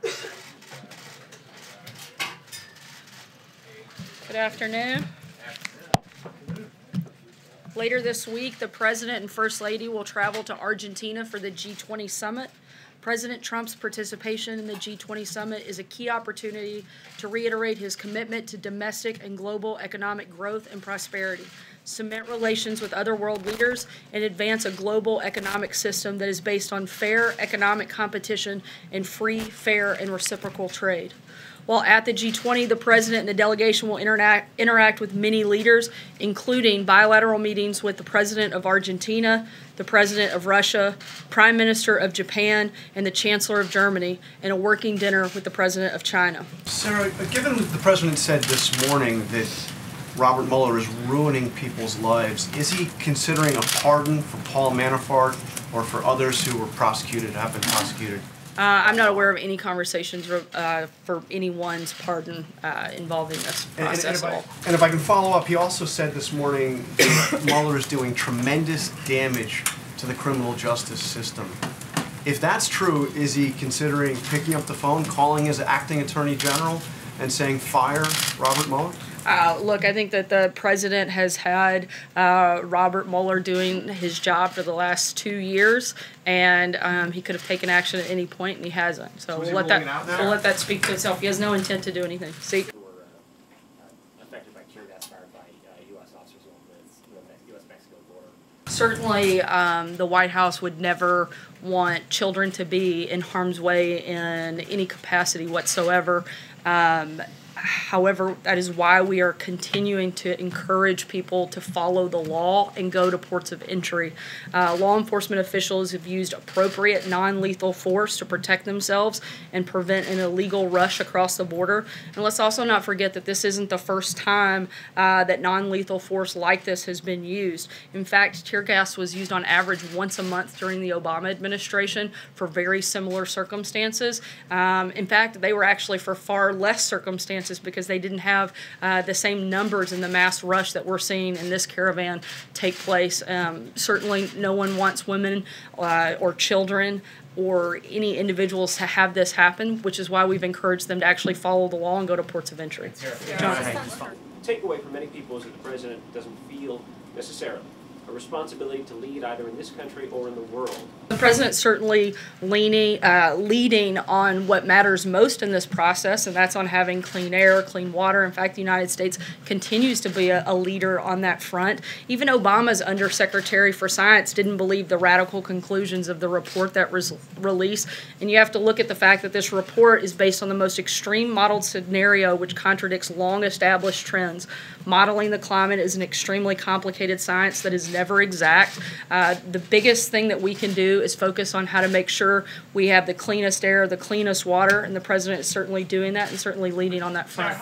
Good afternoon. Later this week, the President and First Lady will travel to Argentina for the G20 summit. President Trump's participation in the G20 summit is a key opportunity to reiterate his commitment to domestic and global economic growth and prosperity, cement relations with other world leaders, and advance a global economic system that is based on fair economic competition and free, fair, and reciprocal trade. While at the G20, the President and the delegation will interact with many leaders, including bilateral meetings with the President of Argentina, the President of Russia, Prime Minister of Japan, and the Chancellor of Germany, and a working dinner with the President of China. Sarah, given the President said this morning that Robert Mueller is ruining people's lives, is he considering a pardon for Paul Manafort or for others who were prosecuted, have been prosecuted? I'm not aware of any conversations for anyone's pardon involving this process at all. And if I can follow up, he also said this morning that Mueller is doing tremendous damage to the criminal justice system. If that's true, is he considering picking up the phone, calling his acting attorney general, and saying, fire Robert Mueller? Look, I think that the President has had Robert Mueller doing his job for the last 2 years, and he could have taken action at any point, and he hasn't. So we'll let that speak for itself. He has no intent to do anything. See? Who were affected by tear gas fired by U.S. officers along the U.S.-Mexico border. Certainly, the White House would never want children to be in harm's way in any capacity whatsoever. However, that is why we are continuing to encourage people to follow the law and go to ports of entry. Law enforcement officials have used appropriate non-lethal force to protect themselves and prevent an illegal rush across the border. And let's also not forget that this isn't the first time that non-lethal force like this has been used. In fact, tear gas was used on average once a month during the Obama administration for very similar circumstances. In fact, they were actually for far less circumstances because they didn't have the same numbers in the mass rush that we're seeing in this caravan take place. Certainly no one wants women or children or any individuals to have this happen, which is why we've encouraged them to actually follow the law and go to ports of entry. Takeaway for many people is that the President doesn't feel necessarily a responsibility to lead either in this country or in the world. The President's certainly leading on what matters most in this process, and that's on having clean air, clean water. In fact, the United States continues to be a leader on that front. Even Obama's Undersecretary for Science didn't believe the radical conclusions of the report that was released. And you have to look at the fact that this report is based on the most extreme modeled scenario, which contradicts long-established trends. Modeling the climate is an extremely complicated science that is never exact. The biggest thing that we can do is focus on how to make sure we have the cleanest air, the cleanest water, and the President is certainly doing that and certainly leading on that front.